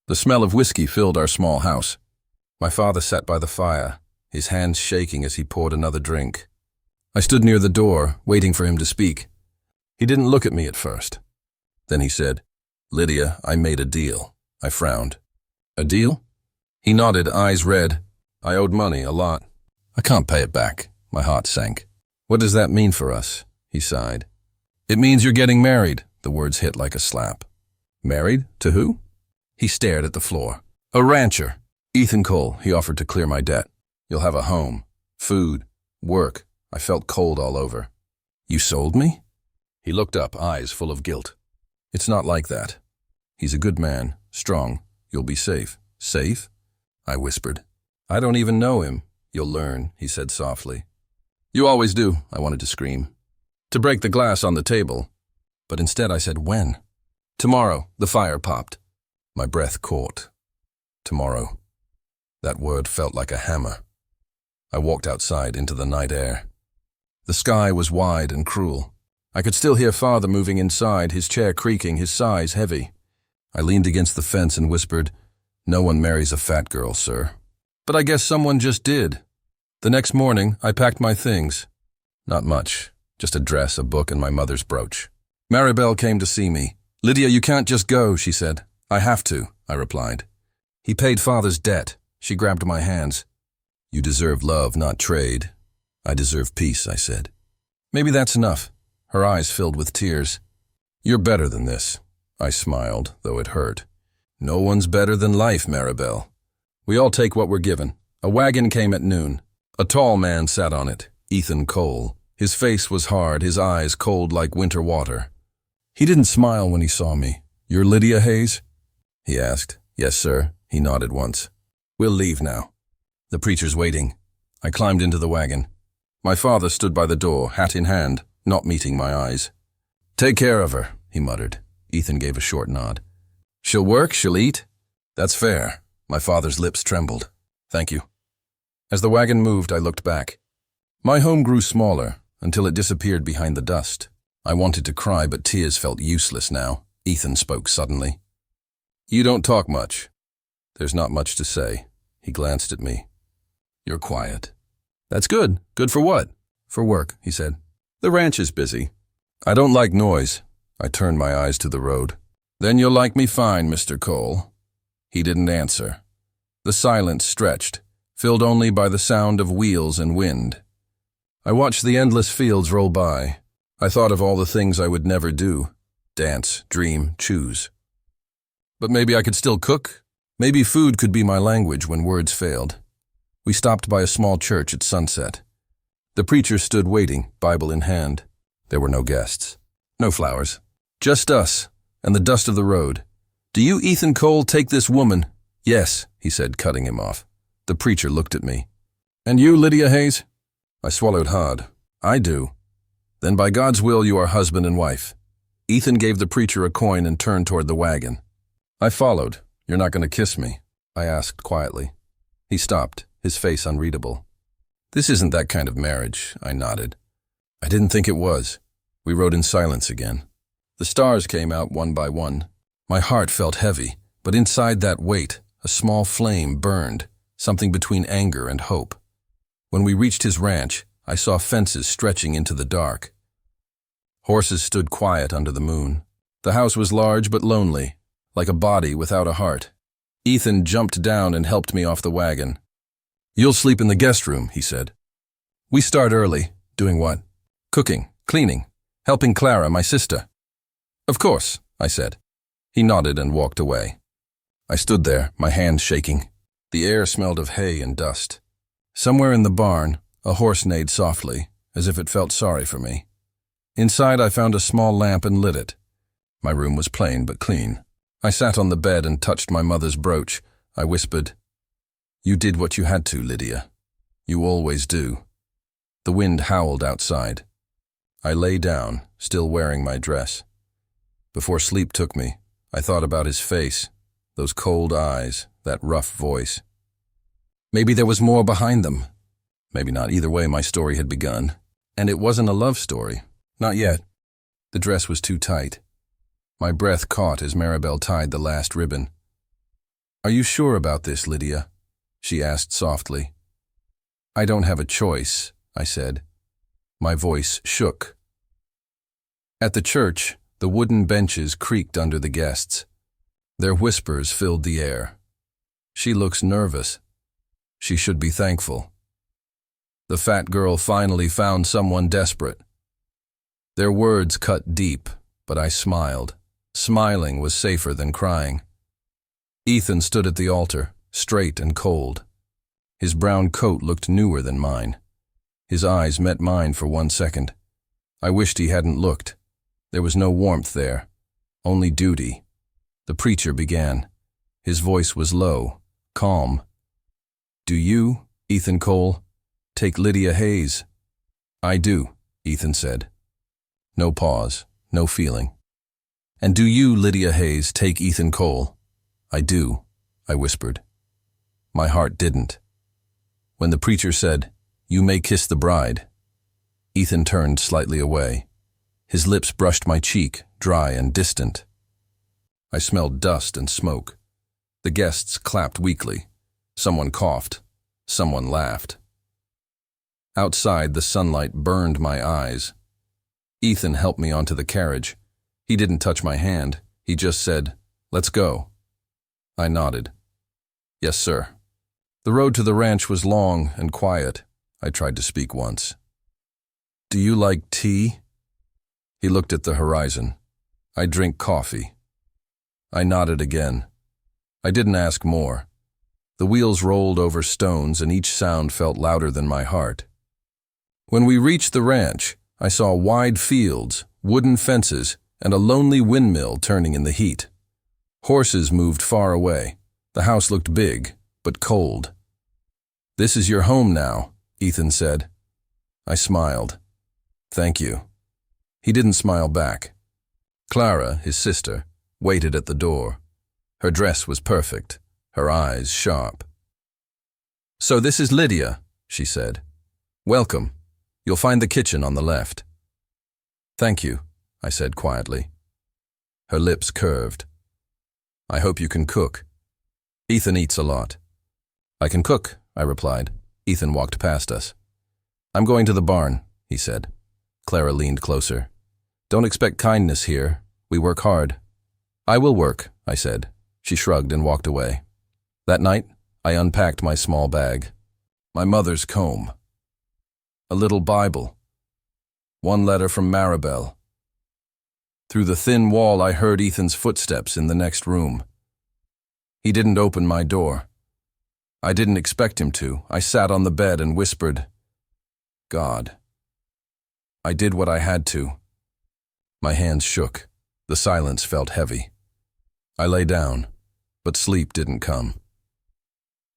The smell of whiskey filled our small house. My father sat by the fire, his hands shaking as he poured another drink. I stood near the door, waiting for him to speak. He didn't look at me at first. Then he said, "Lydia, I made a deal." I frowned. "A deal?" He nodded, eyes red. "I owed money, a lot. I can't pay it back." My heart sank. "What does that mean for us?" He sighed. "It means you're getting married." The words hit like a slap. "Married? To who?" He stared at the floor. "A rancher. Ethan Cole. He offered to clear my debt. You'll have a home, food, work." I felt cold all over. "You sold me?" He looked up, eyes full of guilt. "It's not like that. He's a good man, strong. You'll be safe." "Safe?" I whispered. "I don't even know him." "You'll learn," he said softly. "You always do," I wanted to scream. To break the glass on the table. But instead I said, "When?" "Tomorrow." The fire popped. My breath caught. Tomorrow. That word felt like a hammer. I walked outside into the night air. The sky was wide and cruel. I could still hear father moving inside, his chair creaking, his sighs heavy. I leaned against the fence and whispered, "No one marries a fat girl, sir." But I guess someone just did. The next morning, I packed my things. Not much, just a dress, a book, and my mother's brooch. Maribel came to see me. "Lydia, you can't just go," she said. "I have to," I replied. "He paid father's debt." She grabbed my hands. "You deserve love, not trade." "I deserve peace," I said. "Maybe that's enough." Her eyes filled with tears. "You're better than this." I smiled, though it hurt. "No one's better than life, Maribel. We all take what we're given." A wagon came at noon. A tall man sat on it, Ethan Cole. His face was hard, his eyes cold like winter water. He didn't smile when he saw me. "You're Lydia Hayes?" he asked. "Yes, sir." He nodded once. "We'll leave now. The preacher's waiting." I climbed into the wagon. My father stood by the door, hat in hand, not meeting my eyes. "Take care of her," he muttered. Ethan gave a short nod. "She'll work, she'll eat." "That's fair." My father's lips trembled. "Thank you." As the wagon moved, I looked back. My home grew smaller until it disappeared behind the dust. I wanted to cry, but tears felt useless now. Ethan spoke suddenly. "You don't talk much." "There's not much to say." He glanced at me. "You're quiet." "That's good. Good for what?" "For work," he said. "The ranch is busy." "I don't like noise." I turned my eyes to the road. "Then you'll like me fine, Mr. Cole." He didn't answer. The silence stretched, filled only by the sound of wheels and wind. I watched the endless fields roll by. I thought of all the things I would never do. Dance, dream, choose. But maybe I could still cook. Maybe food could be my language when words failed. We stopped by a small church at sunset. The preacher stood waiting, Bible in hand. There were no guests. No flowers. Just us, and the dust of the road. "Do you, Ethan Cole, take this woman?" "Yes," he said, cutting him off. The preacher looked at me. "And you, Lydia Hayes?" I swallowed hard. "I do." "Then by God's will you are husband and wife." Ethan gave the preacher a coin and turned toward the wagon. I followed. "You're not going to kiss me?" I asked quietly. He stopped, his face unreadable. "This isn't that kind of marriage," I nodded. "I didn't think it was." We rode in silence again. The stars came out one by one. My heart felt heavy, but inside that weight, a small flame burned, something between anger and hope. When we reached his ranch, I saw fences stretching into the dark. Horses stood quiet under the moon. The house was large but lonely, like a body without a heart. Ethan jumped down and helped me off the wagon. "You'll sleep in the guest room," he said. "We start early." "Doing what?" "Cooking, cleaning, helping Clara, my sister." "Of course," I said. He nodded and walked away. I stood there, my hands shaking. The air smelled of hay and dust. Somewhere in the barn, a horse neighed softly, as if it felt sorry for me. Inside, I found a small lamp and lit it. My room was plain but clean. I sat on the bed and touched my mother's brooch. I whispered, "You did what you had to, Lydia. You always do." The wind howled outside. I lay down, still wearing my dress. Before sleep took me, I thought about his face, those cold eyes, that rough voice. Maybe there was more behind them. Maybe not. Either way, my story had begun. And it wasn't a love story. Not yet. The dress was too tight. My breath caught as Maribel tied the last ribbon. Are you sure about this, Lydia? She asked softly. I don't have a choice, I said. My voice shook. At the church, the wooden benches creaked under the guests. Their whispers filled the air. She looks nervous. She should be thankful. The fat girl finally found someone desperate. Their words cut deep, but I smiled. Smiling was safer than crying. Ethan stood at the altar, straight and cold. His brown coat looked newer than mine. His eyes met mine for 1 second. I wished he hadn't looked. There was no warmth there, only duty. The preacher began. His voice was low, calm. Do you, Ethan Cole, take Lydia Hayes? I do, Ethan said. No pause, no feeling. And do you, Lydia Hayes, take Ethan Cole? I do, I whispered. My heart didn't. When the preacher said, You may kiss the bride, Ethan turned slightly away. His lips brushed my cheek, dry and distant. I smelled dust and smoke. The guests clapped weakly. Someone coughed. Someone laughed. Outside, the sunlight burned my eyes. Ethan helped me onto the carriage. He didn't touch my hand. He just said, Let's go. I nodded. Yes, sir. The road to the ranch was long and quiet. I tried to speak once. Do you like tea? He looked at the horizon. I drink coffee. I nodded again. I didn't ask more. The wheels rolled over stones and each sound felt louder than my heart. When we reached the ranch, I saw wide fields, wooden fences, and a lonely windmill turning in the heat. Horses moved far away. The house looked big, but cold. This is your home now, Ethan said. I smiled. Thank you. He didn't smile back. Clara, his sister, waited at the door. Her dress was perfect, her eyes sharp. So this is Lydia, she said. Welcome. You'll find the kitchen on the left. Thank you, I said quietly. Her lips curved. I hope you can cook. Ethan eats a lot. I can cook, I replied. Ethan walked past us. I'm going to the barn, he said. Clara leaned closer. Don't expect kindness here. We work hard. I will work, I said. She shrugged and walked away. That night, I unpacked my small bag. My mother's comb. A little Bible. One letter from Maribel. Through the thin wall, I heard Ethan's footsteps in the next room. He didn't open my door. I didn't expect him to. I sat on the bed and whispered, God. I did what I had to. My hands shook. The silence felt heavy. I lay down, but sleep didn't come.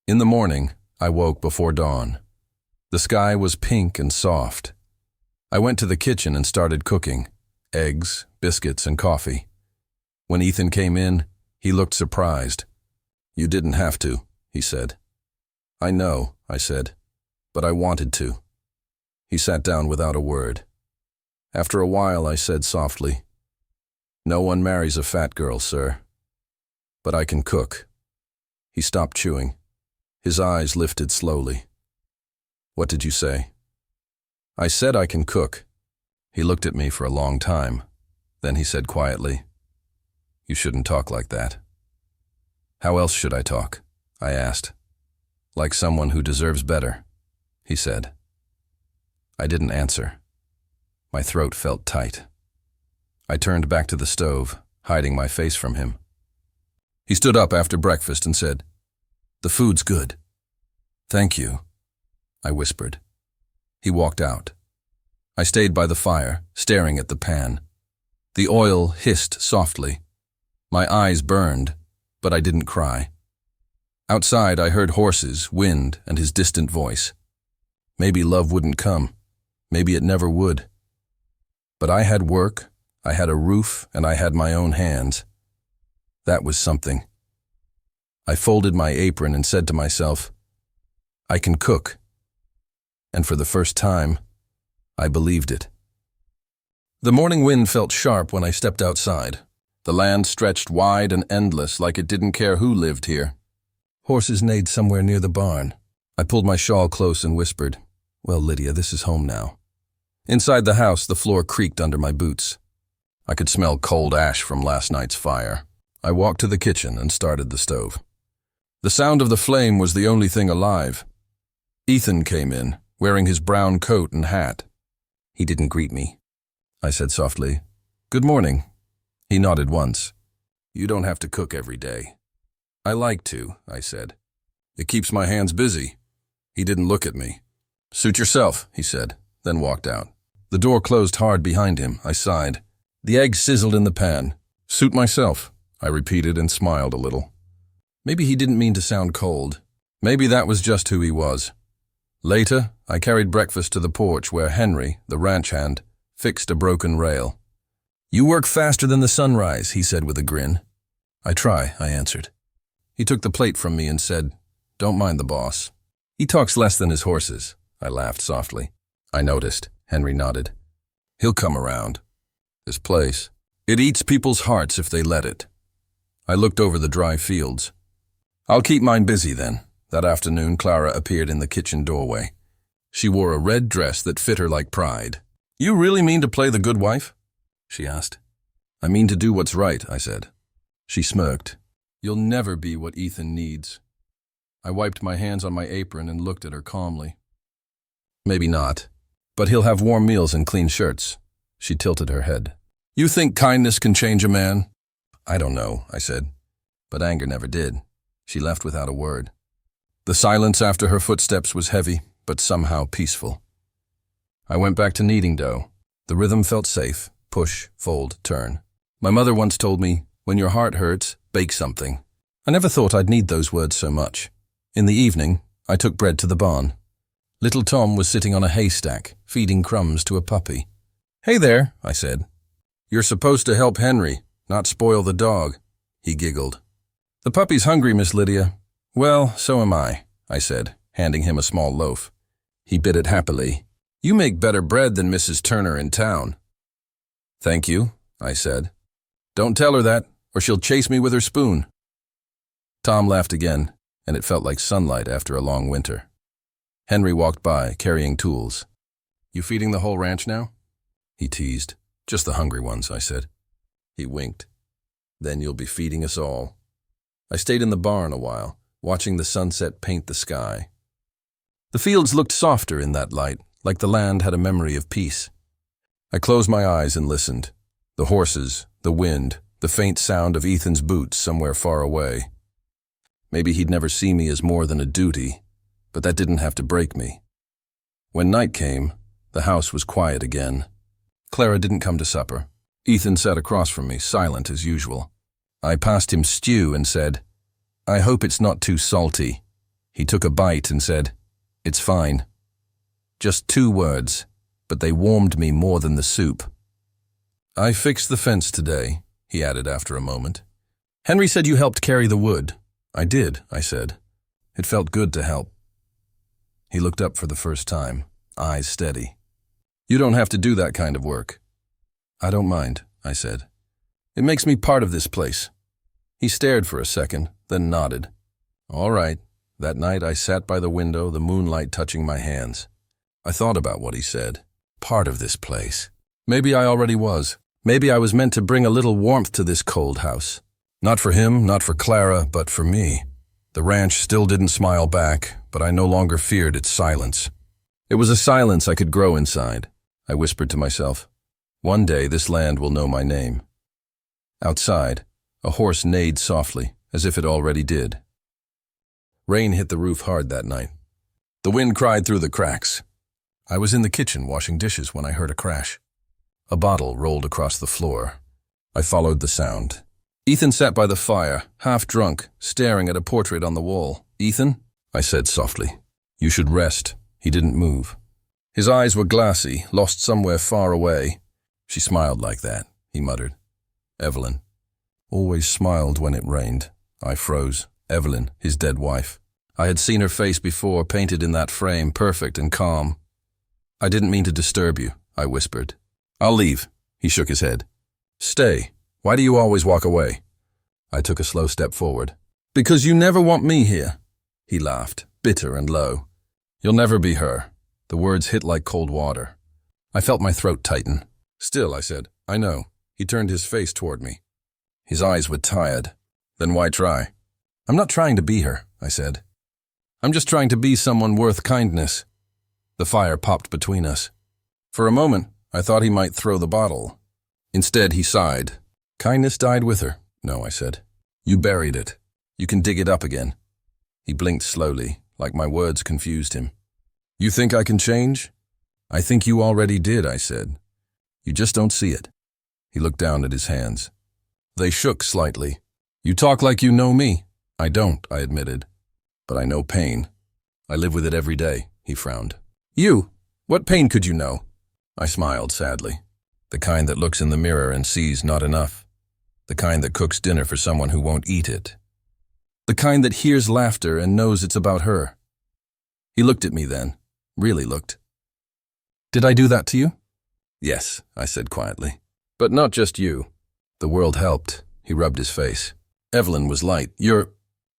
In the morning, I woke before dawn. The sky was pink and soft. I went to the kitchen and started cooking, eggs, biscuits, and coffee. When Ethan came in, he looked surprised. You didn't have to, he said. I know, I said, but I wanted to. He sat down without a word. After a while, I said softly, No one marries a fat girl, sir. But I can cook. He stopped chewing. His eyes lifted slowly. What did you say? I said I can cook. He looked at me for a long time. Then he said quietly, You shouldn't talk like that. How else should I talk? I asked. Like someone who deserves better, he said. I didn't answer. My throat felt tight. I turned back to the stove, hiding my face from him. He stood up after breakfast and said, The food's good. Thank you, I whispered. He walked out. I stayed by the fire, staring at the pan. The oil hissed softly. My eyes burned, but I didn't cry. Outside, I heard horses, wind, and his distant voice. Maybe love wouldn't come. Maybe it never would. But I had work, I had a roof, and I had my own hands. That was something. I folded my apron and said to myself, I can cook. And for the first time, I believed it. The morning wind felt sharp when I stepped outside. The land stretched wide and endless like it didn't care who lived here. Horses neighed somewhere near the barn. I pulled my shawl close and whispered, "Well, Lydia, this is home now." Inside the house, the floor creaked under my boots. I could smell cold ash from last night's fire. I walked to the kitchen and started the stove. The sound of the flame was the only thing alive. Ethan came in, wearing his brown coat and hat. He didn't greet me. I said softly, "Good morning." He nodded once. "You don't have to cook every day." "I like to," I said. "It keeps my hands busy." He didn't look at me. "Suit yourself," he said, then walked out. The door closed hard behind him. I sighed. The eggs sizzled in the pan. "Suit myself," I repeated and smiled a little. Maybe he didn't mean to sound cold. Maybe that was just who he was. Later, I carried breakfast to the porch where Henry, the ranch hand, fixed a broken rail. "You work faster than the sunrise," he said with a grin. "I try," I answered. He took the plate from me and said, "Don't mind the boss. He talks less than his horses." I laughed softly. "I noticed," Henry nodded. "He'll come around. This place, it eats people's hearts if they let it." I looked over the dry fields. "I'll keep mine busy then." That afternoon, Clara appeared in the kitchen doorway. She wore a red dress that fit her like pride. "You really mean to play the good wife?" she asked. "I mean to do what's right," I said. She smirked. "You'll never be what Ethan needs." I wiped my hands on my apron and looked at her calmly. "Maybe not, but he'll have warm meals and clean shirts." She tilted her head. "You think kindness can change a man?" "I don't know," I said, but anger never did. She left without a word. The silence after her footsteps was heavy, but somehow peaceful. I went back to kneading dough. The rhythm felt safe. Push, fold, turn. My mother once told me, "When your heart hurts, bake something." I never thought I'd need those words so much. In the evening, I took bread to the barn. Little Tom was sitting on a haystack, feeding crumbs to a puppy. "Hey there," I said. "You're supposed to help Henry, not spoil the dog." He giggled. "The puppy's hungry, Miss Lydia." "Well, so am I," I said, handing him a small loaf. He bit it happily. "You make better bread than Mrs. Turner in town." "Thank you," I said. "Don't tell her that, or she'll chase me with her spoon." Tom laughed again, and it felt like sunlight after a long winter. Henry walked by, carrying tools. "You feeding the whole ranch now?" he teased. "Just the hungry ones," I said. He winked. "Then you'll be feeding us all." I stayed in the barn a while, watching the sunset paint the sky. The fields looked softer in that light, like the land had a memory of peace. I closed my eyes and listened. The horses, the wind, the faint sound of Ethan's boots somewhere far away. Maybe he'd never see me as more than a duty, but that didn't have to break me. When night came, the house was quiet again. Clara didn't come to supper. Ethan sat across from me, silent as usual. I passed him stew and said, "I hope it's not too salty." He took a bite and said, "It's fine." Just 2 words, but they warmed me more than the soup. "I fixed the fence today," he added after a moment. "Henry said you helped carry the wood." "I did," I said. "It felt good to help." He looked up for the first time, eyes steady. "You don't have to do that kind of work." "I don't mind," I said. "It makes me part of this place." He stared for a second, then nodded. "All right." That night I sat by the window, the moonlight touching my hands. I thought about what he said. Part of this place. Maybe I already was. Maybe I was meant to bring a little warmth to this cold house. Not for him, not for Clara, but for me. The ranch still didn't smile back, but I no longer feared its silence. It was a silence I could grow inside. I whispered to myself, "One day this land will know my name." Outside, a horse neighed softly, as if it already did. Rain hit the roof hard that night. The wind cried through the cracks. I was in the kitchen washing dishes when I heard a crash. A bottle rolled across the floor. I followed the sound. Ethan sat by the fire, half drunk, staring at a portrait on the wall. "Ethan," I said softly, "you should rest." He didn't move. His eyes were glassy, lost somewhere far away. "She smiled like that," he muttered. "Evelyn. Always smiled when it rained." I froze. Evelyn, his dead wife. I had seen her face before, painted in that frame, perfect and calm. "I didn't mean to disturb you," I whispered. "I'll leave." He shook his head. "Stay. Why do you always walk away?" I took a slow step forward. Because you never want me here. He laughed, bitter and low. You'll never be her. The words hit like cold water. I felt my throat tighten. Still, I said, I know. He turned his face toward me. His eyes were tired. Then why try? I'm not trying to be her, I said. I'm just trying to be someone worth kindness. The fire popped between us. For a moment, I thought he might throw the bottle. Instead, he sighed. Kindness died with her. No, I said. You buried it. You can dig it up again. He blinked slowly, like my words confused him. You think I can change? I think you already did, I said. You just don't see it. He looked down at his hands. They shook slightly. You talk like you know me. I don't, I admitted. But I know pain. I live with it every day, he frowned. You? What pain could you know? I smiled sadly. The kind that looks in the mirror and sees not enough. The kind that cooks dinner for someone who won't eat it. The kind that hears laughter and knows it's about her. He looked at me then, really looked. Did I do that to you? Yes, I said quietly. But not just you. The world helped. He rubbed his face. Evelyn was light. You're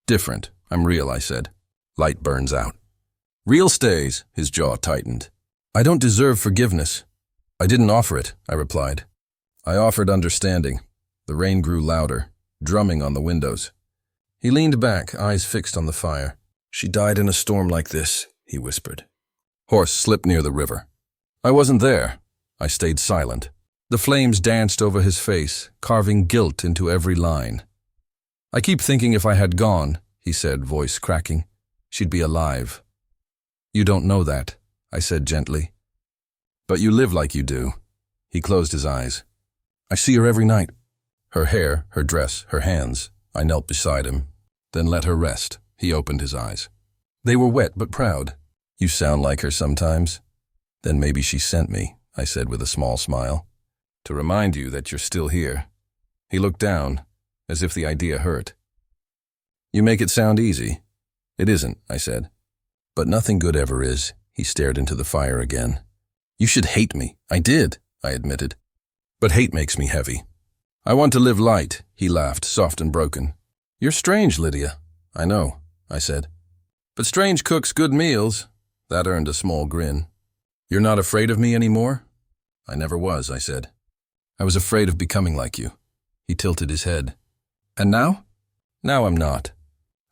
different. I'm real, I said. Light burns out. Real stays, his jaw tightened. I don't deserve forgiveness. I didn't offer it, I replied. I offered understanding. The rain grew louder, drumming on the windows. He leaned back, eyes fixed on the fire. She died in a storm like this, he whispered. Horse slipped near the river. I wasn't there. I stayed silent. The flames danced over his face, carving guilt into every line. I keep thinking if I had gone, he said, voice cracking, she'd be alive. You don't know that, I said gently. But you live like you do. He closed his eyes. I see her every night. Her hair, her dress, her hands. I knelt beside him, then let her rest. He opened his eyes. They were wet but proud. You sound like her sometimes. Then maybe she sent me, I said with a small smile, to remind you that you're still here. He looked down, as if the idea hurt. You make it sound easy. It isn't, I said. But nothing good ever is. He stared into the fire again. You should hate me. I did, I admitted. But hate makes me heavy. I want to live light, he laughed, soft and broken. You're strange, Lydia. I know, I said. But strange cooks good meals. That earned a small grin. You're not afraid of me anymore? I never was, I said. I was afraid of becoming like you. He tilted his head. And now? Now I'm not.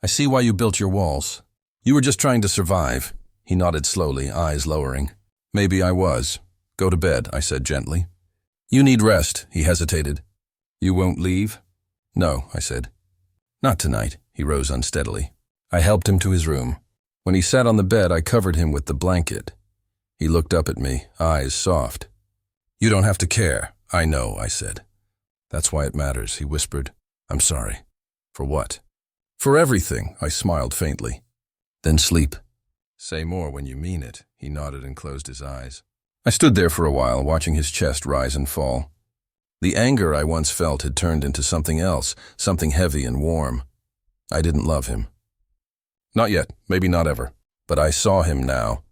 I see why you built your walls. You were just trying to survive. He nodded slowly, eyes lowering. Maybe I was. Go to bed, I said gently. You need rest, he hesitated. You won't leave? No, I said. Not tonight, he rose unsteadily. I helped him to his room. When he sat on the bed, I covered him with the blanket. He looked up at me, eyes soft. You don't have to care. I know, I said. That's why it matters, he whispered. I'm sorry. For what? For everything, I smiled faintly. Then sleep. Say more when you mean it, he nodded and closed his eyes. I stood there for a while, watching his chest rise and fall. The anger I once felt had turned into something else, something heavy and warm. I didn't love him. Not yet, maybe not ever, but I saw him now.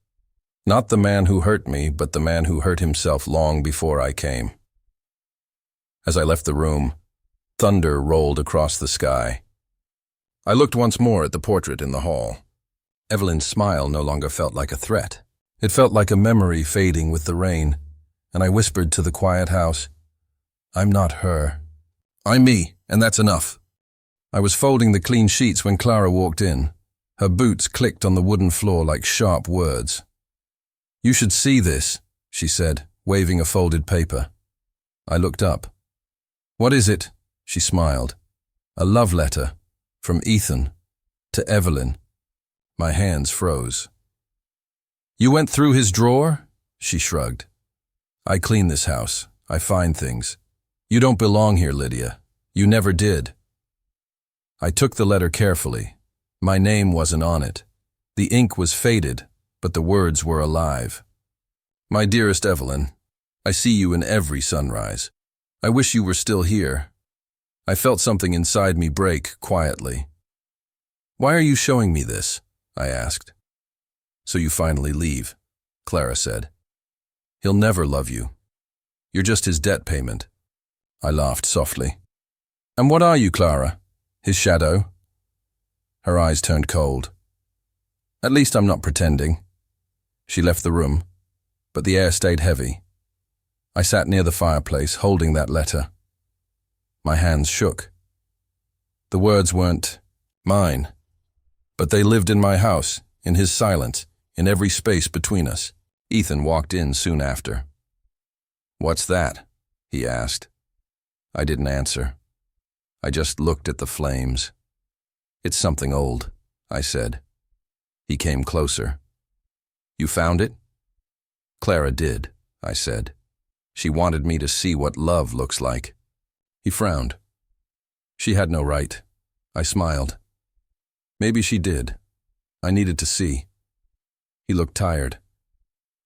Not the man who hurt me, but the man who hurt himself long before I came. As I left the room, thunder rolled across the sky. I looked once more at the portrait in the hall. Evelyn's smile no longer felt like a threat. It felt like a memory fading with the rain, and I whispered to the quiet house, I'm not her. I'm me, and that's enough. I was folding the clean sheets when Clara walked in. Her boots clicked on the wooden floor like sharp words. You should see this, she said, waving a folded paper. I looked up. What is it? She smiled. A love letter, from Ethan, to Evelyn. My hands froze. You went through his drawer? She shrugged. I clean this house. I find things. You don't belong here, Lydia. You never did. I took the letter carefully. My name wasn't on it. The ink was faded, but the words were alive. My dearest Evelyn, I see you in every sunrise. I wish you were still here. I felt something inside me break quietly. Why are you showing me this? I asked. So you finally leave, Clara said. He'll never love you. You're just his debt payment. I laughed softly. And what are you, Clara? His shadow? Her eyes turned cold. At least I'm not pretending. She left the room, but the air stayed heavy. I sat near the fireplace, holding that letter. My hands shook. The words weren't mine, but they lived in my house, in his silence, in every space between us. Ethan walked in soon after. "What's that?" he asked. I didn't answer. I just looked at the flames. "It's something old," I said. He came closer. "You found it?" "Clara did," I said. "She wanted me to see what love looks like." He frowned. "She had no right." I smiled. "Maybe she did. I needed to see." He looked tired.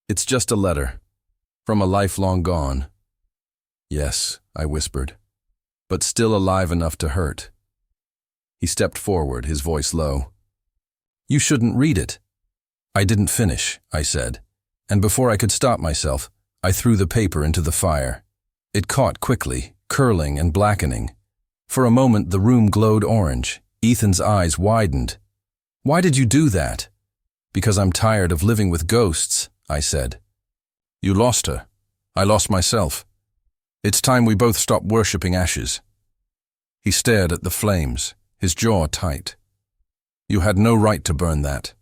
"It's just a letter. From a life long gone." "Yes," I whispered, "but still alive enough to hurt." He stepped forward, his voice low. "You shouldn't read it." "I didn't finish," I said, and before I could stop myself, I threw the paper into the fire. It caught quickly, curling and blackening. For a moment the room glowed orange. Ethan's eyes widened. "Why did you do that?" "Because I'm tired of living with ghosts," I said. "You lost her. I lost myself. It's time we both stop worshipping ashes." He stared at the flames, his jaw tight. "You had no right to burn that."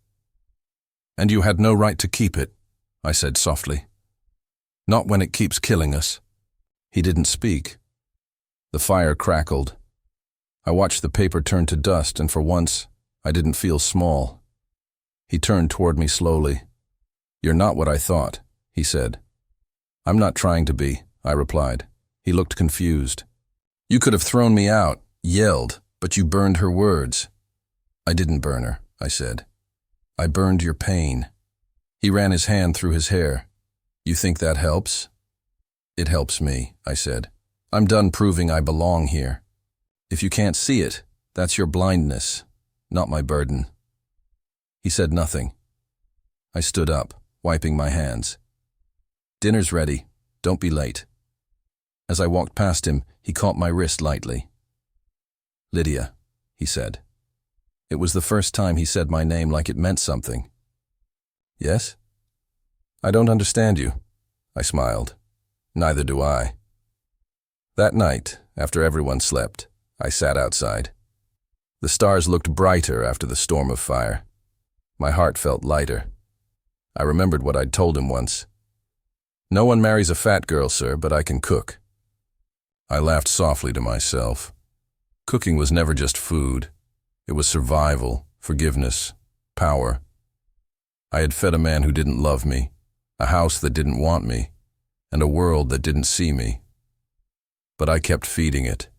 "And you had no right to keep it," I said softly. "Not when it keeps killing us." He didn't speak. The fire crackled. I watched the paper turn to dust, and for once, I didn't feel small. He turned toward me slowly. "You're not what I thought," he said. "I'm not trying to be," I replied. He looked confused. "You could have thrown me out, yelled, but you burned her words." "I didn't burn her," I said. "I burned your pain." He ran his hand through his hair. "You think that helps?" "It helps me," I said. "I'm done proving I belong here. If you can't see it, that's your blindness, not my burden." He said nothing. I stood up, wiping my hands. "Dinner's ready. Don't be late." As I walked past him, he caught my wrist lightly. "Lydia," he said. It was the first time he said my name like it meant something. "Yes?" "I don't understand you." I smiled. "Neither do I." That night, after everyone slept, I sat outside. The stars looked brighter after the storm of fire. My heart felt lighter. I remembered what I'd told him once. "No one marries a fat girl, sir, but I can cook." I laughed softly to myself. Cooking was never just food. It was survival, forgiveness, power. I had fed a man who didn't love me, a house that didn't want me, and a world that didn't see me. But I kept feeding it,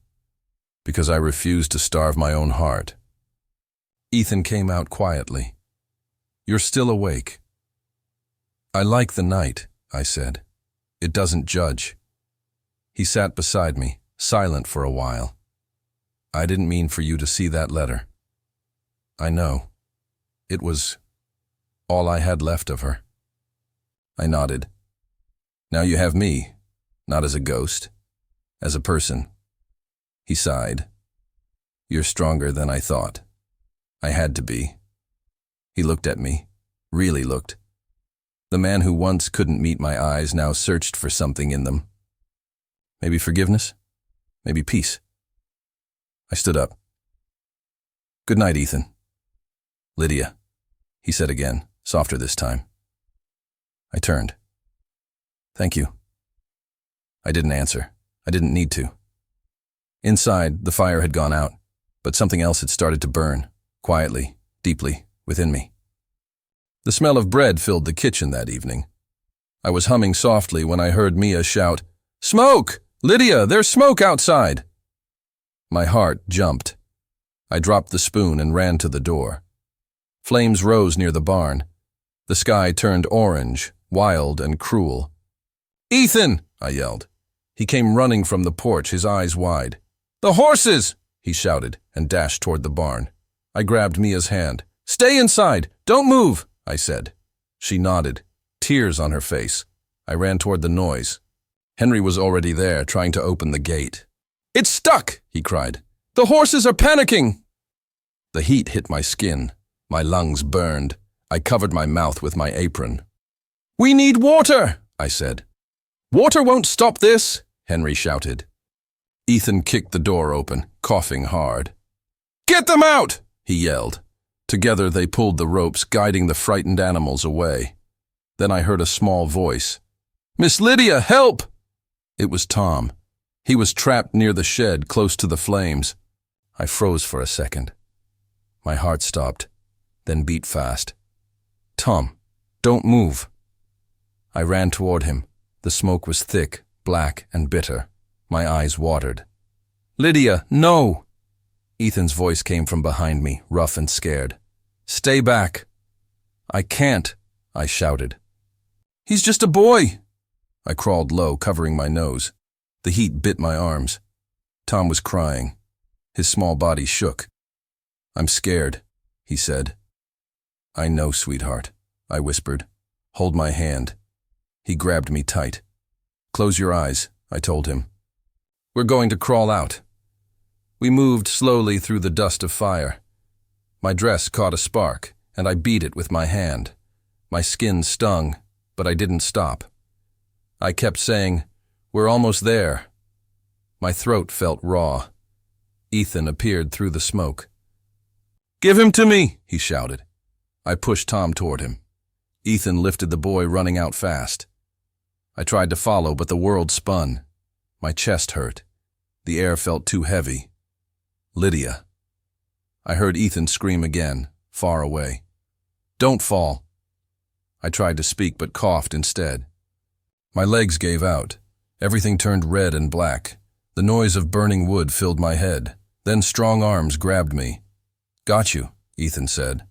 because I refused to starve my own heart. Ethan came out quietly. "You're still awake." "I like the night," I said. "It doesn't judge." He sat beside me, silent for a while. "I didn't mean for you to see that letter." "I know. It was all I had left of her." I nodded. "Now you have me, not as a ghost, as a person." He sighed. "You're stronger than I thought." I had to be. He looked at me, really looked. The man who once couldn't meet my eyes now searched for something in them. Maybe forgiveness? Maybe peace? I stood up. "Good night, Ethan." "Lydia," he said again, softer this time. I turned. "Thank you." I didn't answer. I didn't need to. Inside, the fire had gone out, but something else had started to burn, quietly, deeply, within me. The smell of bread filled the kitchen that evening. I was humming softly when I heard Mia shout, "Smoke! Lydia, there's smoke outside!" My heart jumped. I dropped the spoon and ran to the door. Flames rose near the barn. The sky turned orange, wild and cruel. "Ethan!" I yelled. He came running from the porch, his eyes wide. "The horses!" he shouted and dashed toward the barn. I grabbed Mia's hand. "Stay inside! Don't move!" I said. She nodded, tears on her face. I ran toward the noise. Henry was already there, trying to open the gate. "It's stuck!" he cried. "The horses are panicking!" The heat hit my skin. My lungs burned. I covered my mouth with my apron. "We need water," I said. "Water won't stop this," Henry shouted. Ethan kicked the door open, coughing hard. "Get them out!" he yelled. Together they pulled the ropes, guiding the frightened animals away. Then I heard a small voice. "Miss Lydia, help!" It was Tom. He was trapped near the shed, close to the flames. I froze for a second. My heart stopped, then beat fast. "Tom, don't move." I ran toward him. The smoke was thick, black, and bitter. My eyes watered. "Lydia, no!" Ethan's voice came from behind me, rough and scared. "Stay back." "I can't," I shouted. "He's just a boy." I crawled low, covering my nose. The heat bit my arms. Tom was crying. His small body shook. "I'm scared," he said. "I know, sweetheart," I whispered. "Hold my hand." He grabbed me tight. "Close your eyes," I told him. "We're going to crawl out." We moved slowly through the dust of fire. My dress caught a spark, and I beat it with my hand. My skin stung, but I didn't stop. I kept saying, "We're almost there." My throat felt raw. Ethan appeared through the smoke. "Give him to me," he shouted. I pushed Tom toward him. Ethan lifted the boy, running out fast. I tried to follow, but the world spun. My chest hurt. The air felt too heavy. "Lydia." I heard Ethan scream again, far away. "Don't fall." I tried to speak, but coughed instead. My legs gave out. Everything turned red and black. The noise of burning wood filled my head. Then strong arms grabbed me. "Got you," Ethan said.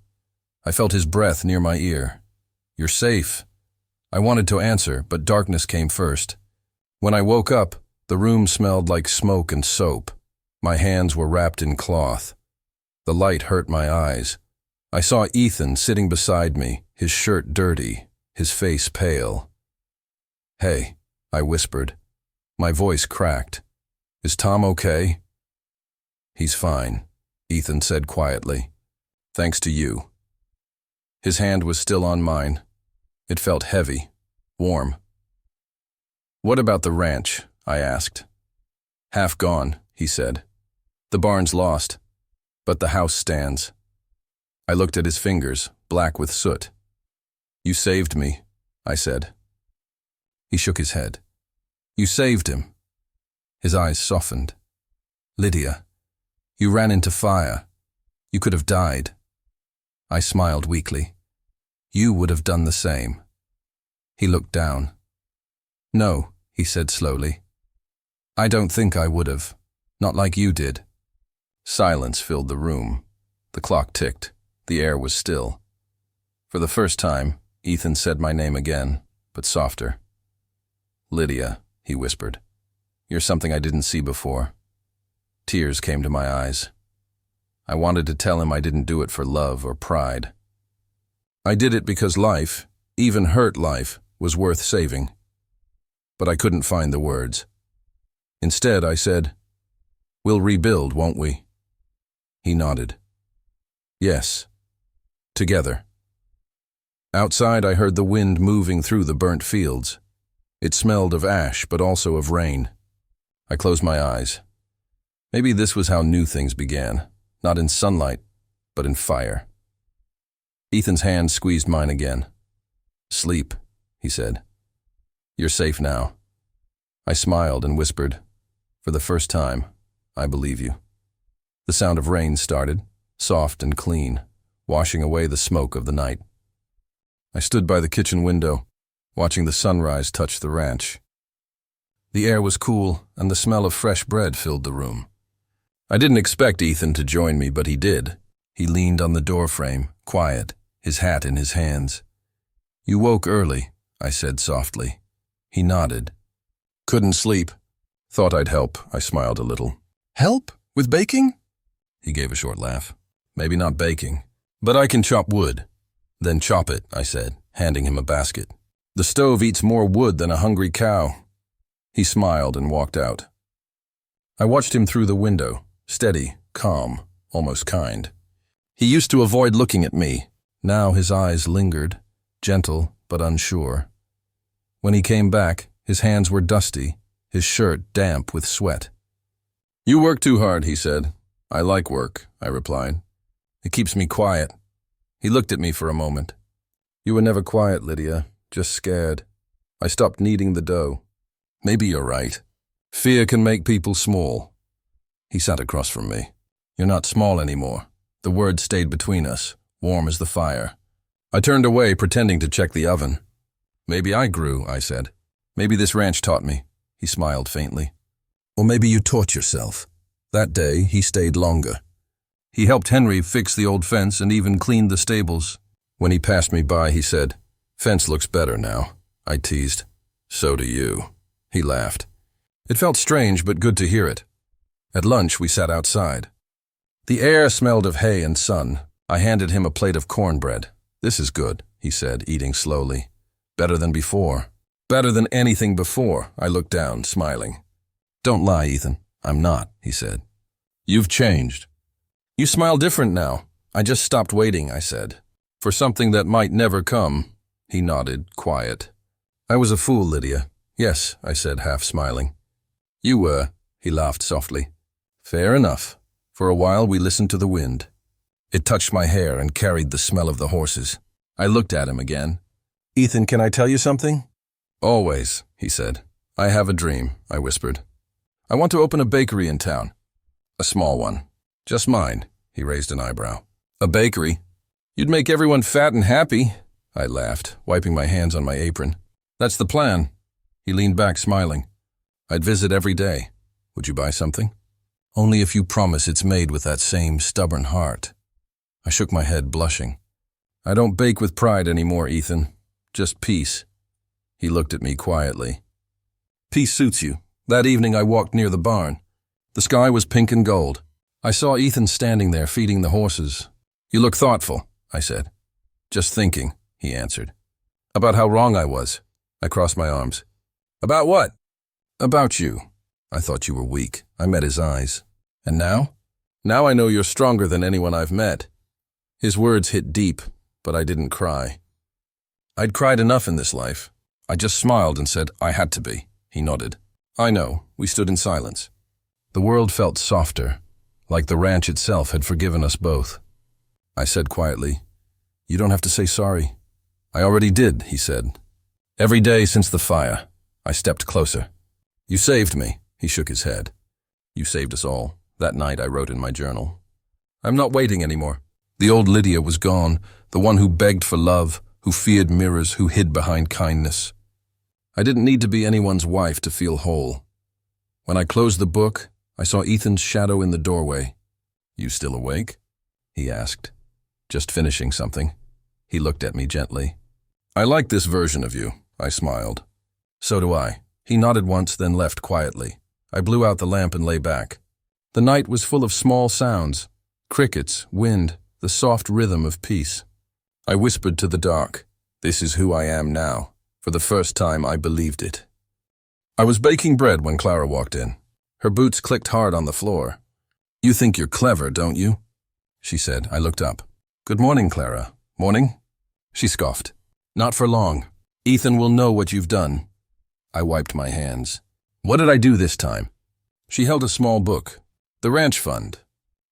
I felt his breath near my ear. "You're safe." I wanted to answer, but darkness came first. When I woke up, the room smelled like smoke and soap. My hands were wrapped in cloth. The light hurt my eyes. I saw Ethan sitting beside me, his shirt dirty, his face pale. "Hey," I whispered. My voice cracked. "Is Tom okay?" "He's fine," Ethan said quietly. "Thanks to you." His hand was still on mine. It felt heavy, warm. "What about the ranch?" I asked. "Half gone," he said. "The barn's lost, but the house stands." I looked at his fingers, black with soot. "You saved me," I said. He shook his head. "You saved him." His eyes softened. "Lydia, you ran into fire. You could have died." I smiled weakly. "You would have done the same." He looked down. "No," he said slowly. "I don't think I would have. Not like you did." Silence filled the room. The clock ticked. The air was still. For the first time, Ethan said my name again, but softer. "Lydia," he whispered. "You're something I didn't see before." Tears came to my eyes. I wanted to tell him I didn't do it for love or pride. I did it because life, even hurt life, was worth saving. But I couldn't find the words. Instead, I said, "We'll rebuild, won't we?" He nodded. "Yes. Together." Outside, I heard the wind moving through the burnt fields. It smelled of ash, but also of rain. I closed my eyes. Maybe this was how new things began, not in sunlight, but in fire. Ethan's hand squeezed mine again. "Sleep," he said. "You're safe now." I smiled and whispered, "For the first time, I believe you." The sound of rain started, soft and clean, washing away the smoke of the night. I stood by the kitchen window, watching the sunrise touch the ranch. The air was cool, and the smell of fresh bread filled the room. I didn't expect Ethan to join me, but he did. He leaned on the doorframe, quiet, his hat in his hands. "You woke early," I said softly. He nodded. "Couldn't sleep. Thought I'd help." I smiled a little. "Help? With baking?" He gave a short laugh. "Maybe not baking, but I can chop wood." "Then chop it," I said, handing him a basket. "The stove eats more wood than a hungry cow." He smiled and walked out. I watched him through the window, steady, calm, almost kind. He used to avoid looking at me. Now his eyes lingered, gentle but unsure. When he came back, his hands were dusty, his shirt damp with sweat. "You work too hard," he said. "I like work," I replied. "It keeps me quiet." He looked at me for a moment. "You were never quiet, Lydia, just scared. I stopped kneading the dough." "Maybe you're right. Fear can make people small." He sat across from me. "You're not small anymore." The word stayed between us, warm as the fire. I turned away, pretending to check the oven. "Maybe I grew," I said. "Maybe this ranch taught me." He smiled faintly. "Or maybe you taught yourself." That day, he stayed longer. He helped Henry fix the old fence and even cleaned the stables. When he passed me by, he said, "Fence looks better now." I teased. "So do you." He laughed. It felt strange, but good to hear it. At lunch, we sat outside. The air smelled of hay and sun. I handed him a plate of cornbread. "This is good," he said, eating slowly. "Better than before." "Better than anything before." I looked down, smiling. "Don't lie, Ethan. I'm not," he said. "You've changed." "You smile different now." "I just stopped waiting," I said. "For something that might never come." He nodded, quiet. "I was a fool, Lydia." "Yes," I said, half smiling. "You were," he laughed softly. "Fair enough." For a while we listened to the wind. It touched my hair and carried the smell of the horses. I looked at him again. "Ethan, can I tell you something?" "Always," he said. "I have a dream," I whispered. "I want to open a bakery in town. A small one. Just mine." He raised an eyebrow. "A bakery? You'd make everyone fat and happy." I laughed, wiping my hands on my apron. "That's the plan." He leaned back, smiling. "I'd visit every day. Would you buy something?" "Only if you promise it's made with that same stubborn heart." I shook my head, blushing. "I don't bake with pride anymore, Ethan. Just peace." He looked at me quietly. "Peace suits you." That evening I walked near the barn. The sky was pink and gold. I saw Ethan standing there feeding the horses. "You look thoughtful," I said. "Just thinking," he answered. "About how wrong I was." I crossed my arms. "About what?" "About you. I thought you were weak." I met his eyes. "And now?" "Now I know you're stronger than anyone I've met." His words hit deep, but I didn't cry. I'd cried enough in this life. I just smiled and said I had to be. He nodded. "I know." We stood in silence. The world felt softer, like the ranch itself had forgiven us both. I said quietly, "You don't have to say sorry." "I already did," he said. "Every day since the fire." I stepped closer. "You saved me." He shook his head. "You saved us all." That night I wrote in my journal. "I'm not waiting anymore." The old Lydia was gone, the one who begged for love, who feared mirrors, who hid behind kindness. I didn't need to be anyone's wife to feel whole. When I closed the book, I saw Ethan's shadow in the doorway. "You still awake?" he asked. "Just finishing something." He looked at me gently. "I like this version of you," I smiled. "So do I." He nodded once, then left quietly. I blew out the lamp and lay back. The night was full of small sounds, crickets, wind, the soft rhythm of peace. I whispered to the dark, "This is who I am now." For the first time, I believed it. I was baking bread when Clara walked in. Her boots clicked hard on the floor. "You think you're clever, don't you?" she said. I looked up. "Good morning, Clara." "Morning?" She scoffed. "Not for long. Ethan will know what you've done." I wiped my hands. "What did I do this time?" She held a small book. "The ranch fund.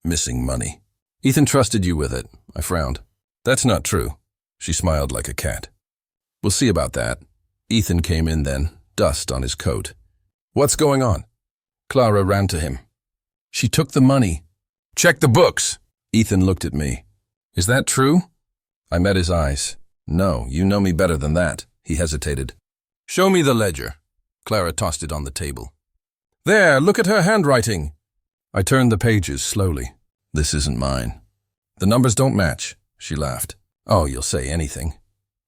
Missing money. Ethan trusted you with it." I frowned. "That's not true." She smiled like a cat. "We'll see about that." Ethan came in then, dust on his coat. "What's going on?" Clara ran to him. "She took the money." "Check the books." Ethan looked at me. "Is that true?" I met his eyes. "No, you know me better than that." He hesitated. "Show me the ledger." Clara tossed it on the table. "There, look at her handwriting." I turned the pages slowly. "This isn't mine." "The numbers don't match." She laughed. "Oh, you'll say anything."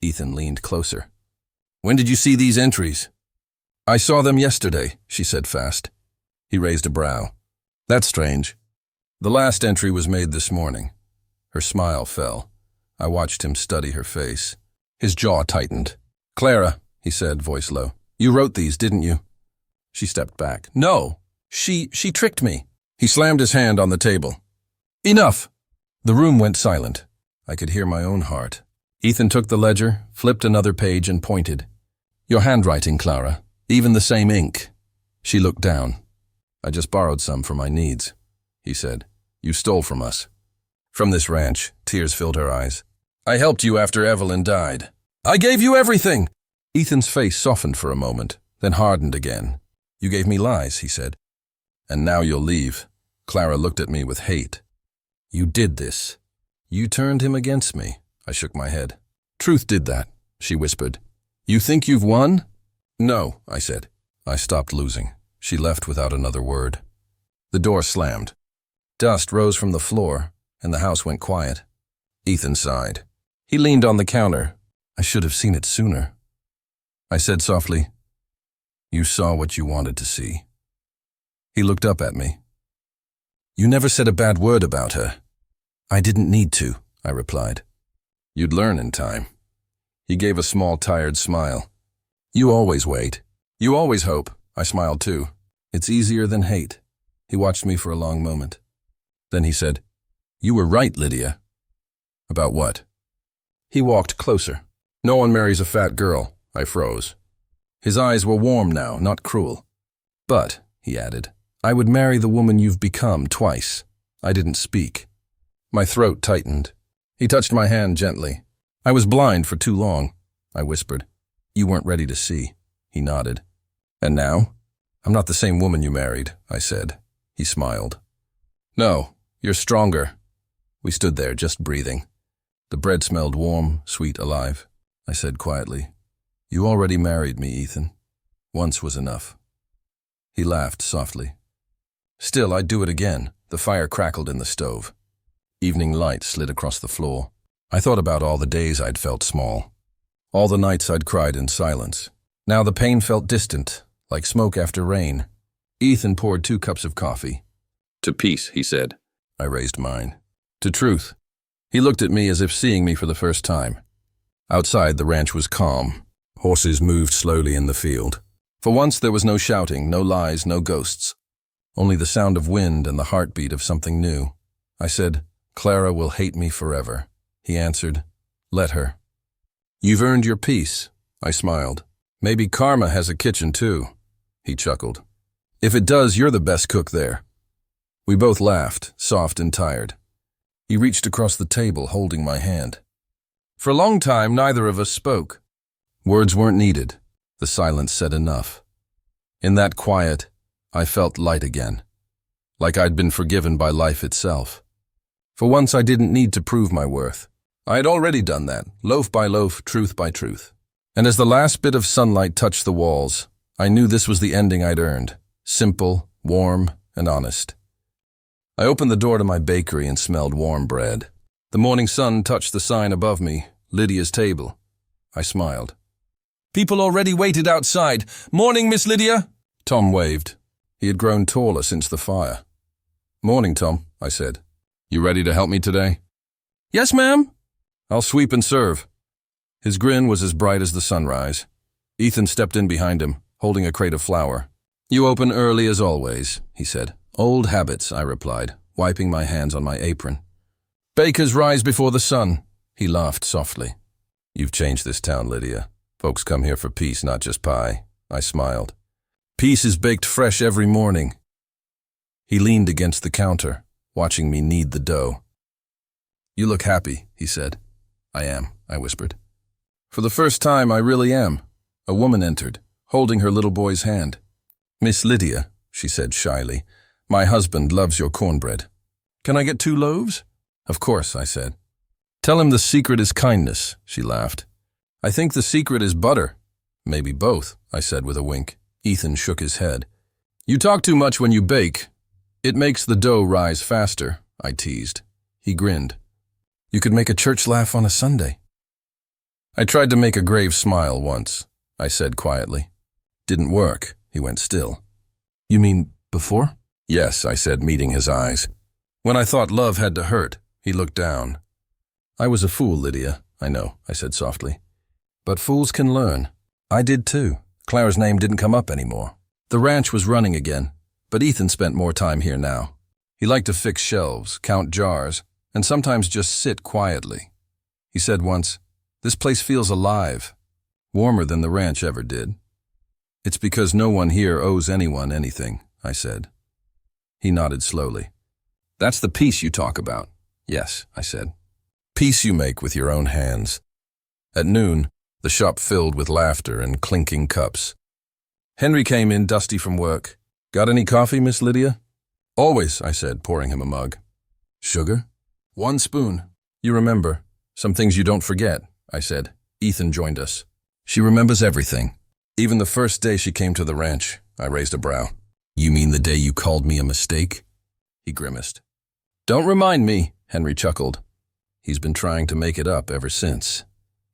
Ethan leaned closer. "When did you see these entries?" "I saw them yesterday," she said fast. He raised a brow. "That's strange." "The last entry was made this morning." Her smile fell. I watched him study her face. His jaw tightened. "Clara," he said, voice low, "you wrote these, didn't you?" She stepped back. "No, she tricked me." He slammed his hand on the table. "Enough!" The room went silent. I could hear my own heart. Ethan took the ledger, flipped another page, and pointed. "Your handwriting, Clara. Even the same ink." She looked down. "I just borrowed some for my needs," he said. "You stole from us." From this ranch, tears filled her eyes. "I helped you after Evelyn died. I gave you everything!" Ethan's face softened for a moment, then hardened again. "You gave me lies," he said. "And now you'll leave." Clara looked at me with hate. "You did this. You turned him against me." I shook my head. "Truth did that," she whispered. "You think you've won?" "No," I said. I stopped losing. She left without another word. The door slammed. Dust rose from the floor, and the house went quiet. Ethan sighed. He leaned on the counter. "I should have seen it sooner." I said softly, "You saw what you wanted to see." He looked up at me. "You never said a bad word about her." "I didn't need to," I replied. "You'd learn in time." He gave a small, tired smile. "You always wait. You always hope." I smiled too. "It's easier than hate." He watched me for a long moment. Then he said, "You were right, Lydia." "About what?" He walked closer. "No one marries a fat girl." I froze. His eyes were warm now, not cruel. "But," he added, "I would marry the woman you've become twice." I didn't speak. My throat tightened. He touched my hand gently. "I was blind for too long," I whispered. "You weren't ready to see." He nodded. "And now?" "I'm not the same woman you married," I said. He smiled. "No, you're stronger." We stood there, just breathing. The bread smelled warm, sweet, alive. I said quietly, "You already married me, Ethan. Once was enough." He laughed softly. "Still, I'd do it again." The fire crackled in the stove. Evening light slid across the floor. I thought about all the days I'd felt small. All the nights I'd cried in silence. Now the pain felt distant, like smoke after rain. Ethan poured 2 cups of coffee. "To peace," he said. I raised mine. "To truth." He looked at me as if seeing me for the first time. Outside, the ranch was calm. Horses moved slowly in the field. For once there was no shouting, no lies, no ghosts. Only the sound of wind and the heartbeat of something new. I said, "Clara will hate me forever." He answered, "Let her." "You've earned your peace." I smiled. "Maybe karma has a kitchen too." He chuckled. "If it does, you're the best cook there." We both laughed, soft and tired. He reached across the table, holding my hand. For a long time, neither of us spoke. Words weren't needed. The silence said enough. In that quiet, I felt light again, like I'd been forgiven by life itself. For once, I didn't need to prove my worth. I had already done that, loaf by loaf, truth by truth. And as the last bit of sunlight touched the walls, I knew this was the ending I'd earned, simple, warm, and honest. I opened the door to my bakery and smelled warm bread. The morning sun touched the sign above me, Lydia's table. I smiled. "People already waited outside. Morning, Miss Lydia." Tom waved. He had grown taller since the fire. "Morning, Tom," I said. "You ready to help me today?" "Yes, ma'am." "I'll sweep and serve." His grin was as bright as the sunrise. Ethan stepped in behind him, holding a crate of flour. "You open early as always," he said. "Old habits," I replied, wiping my hands on my apron. "Bakers rise before the sun." He laughed softly. "You've changed this town, Lydia. Folks come here for peace, not just pie." I smiled. "Peace is baked fresh every morning." He leaned against the counter, watching me knead the dough. "You look happy," he said. "I am," I whispered. "For the first time, I really am." A woman entered, holding her little boy's hand. "Miss Lydia," she said shyly, "my husband loves your cornbread. Can I get 2 loaves?" "Of course," I said. "Tell him the secret is kindness," she laughed. "I think the secret is butter." "Maybe both," I said with a wink. Ethan shook his head. "You talk too much when you bake. It makes the dough rise faster," I teased. He grinned. "You could make a church laugh on a Sunday." I tried to make a grave smile once, I said quietly. "Didn't work." He went still. "You mean before?" "Yes," I said, meeting his eyes. "When I thought love had to hurt," he looked down. "I was a fool, Lydia. I know," I said softly. "But fools can learn. I did too." Clara's name didn't come up anymore. The ranch was running again, but Ethan spent more time here now. He liked to fix shelves, count jars, and sometimes just sit quietly. He said once, "This place feels alive, warmer than the ranch ever did." "It's because no one here owes anyone anything," I said. He nodded slowly. "That's the peace you talk about." "Yes," I said. "Peace you make with your own hands." At noon, the shop filled with laughter and clinking cups. Henry came in dusty from work. "Got any coffee, Miss Lydia?" "Always," I said, pouring him a mug. "Sugar?" "1 spoon. You remember. Some things you don't forget," I said. Ethan joined us. "She remembers everything. Even the first day she came to the ranch." I raised a brow. "You mean the day you called me a mistake?" He grimaced. "Don't remind me," Henry chuckled. "He's been trying to make it up ever since,"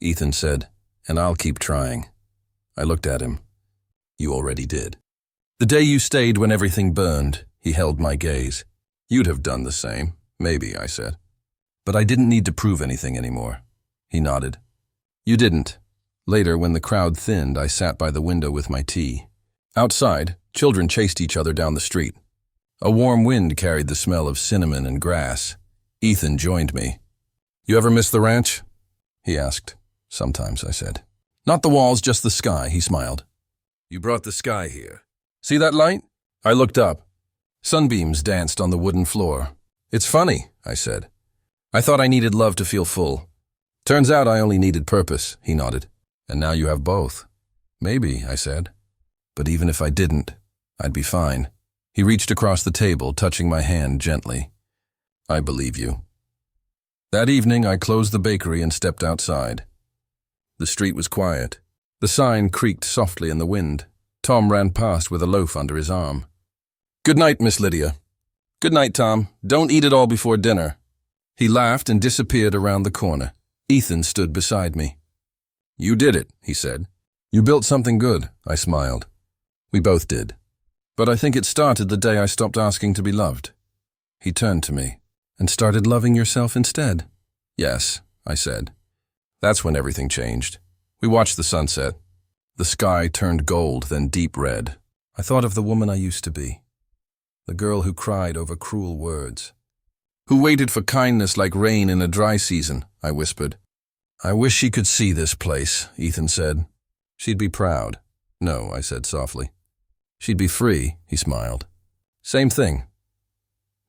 Ethan said, "and I'll keep trying." I looked at him. "You already did." "The day you stayed when everything burned," he held my gaze. "You'd have done the same, maybe," I said. "But I didn't need to prove anything anymore." He nodded. "You didn't." Later, when the crowd thinned, I sat by the window with my tea. Outside, children chased each other down the street. A warm wind carried the smell of cinnamon and grass. Ethan joined me. "You ever miss the ranch?" he asked. "Sometimes," I said. "Not the walls, just the sky," he smiled. "You brought the sky here. See that light?" I looked up. Sunbeams danced on the wooden floor. "It's funny," I said. "I thought I needed love to feel full. Turns out I only needed purpose," he nodded. "And now you have both." "Maybe," I said. "But even if I didn't, I'd be fine." He reached across the table, touching my hand gently. "I believe you." That evening, I closed the bakery and stepped outside. The street was quiet. The sign creaked softly in the wind. Tom ran past with a loaf under his arm. "Good night, Miss Lydia." "Good night, Tom. Don't eat it all before dinner." He laughed and disappeared around the corner. Ethan stood beside me. "You did it," he said. "You built something good," I smiled. We both did. But I think it started the day I stopped asking to be loved. He turned to me. "And started loving yourself instead?" "Yes," I said. That's when everything changed. We watched the sunset. The sky turned gold, then deep red. I thought of the woman I used to be. The girl who cried over cruel words. Who waited for kindness like rain in a dry season, I whispered. "I wish she could see this place," Ethan said. "She'd be proud." "No," I said softly. "She'd be free," he smiled. "Same thing."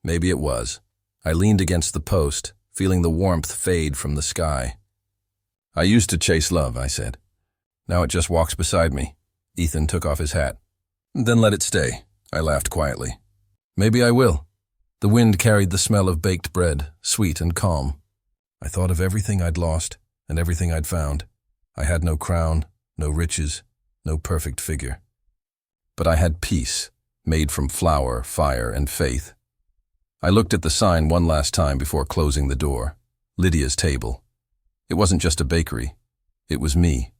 Maybe it was. I leaned against the post, feeling the warmth fade from the sky. "I used to chase love," I said. "Now it just walks beside me." Ethan took off his hat. "Then let it stay," I laughed quietly. "Maybe I will." The wind carried the smell of baked bread, sweet and calm. I thought of everything I'd lost and everything I'd found. I had no crown, no riches, no perfect figure. But I had peace, made from flour, fire, and faith. I looked at the sign one last time before closing the door. Lydia's table. It wasn't just a bakery. It was me.